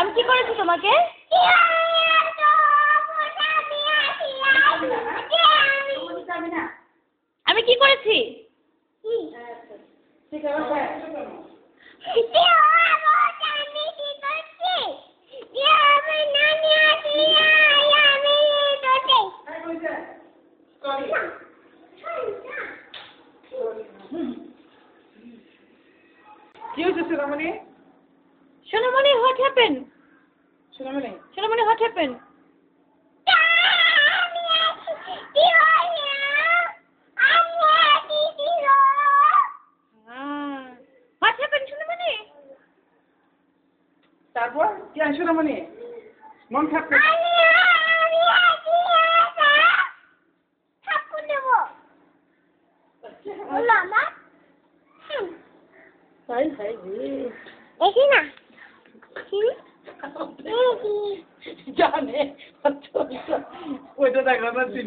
আমি কি করেছি তোমাকে? আমি কি করেছি? কি হয়েছে সোনামণি? সোনামণি, what happened? Sonamoni, Sonamoni, what happened? What happened, সোনামণি? তারপর কি হয় সোনামণি? মন খারাপ করে তাই তাই জানে ওইটা দেখা যাচ্ছে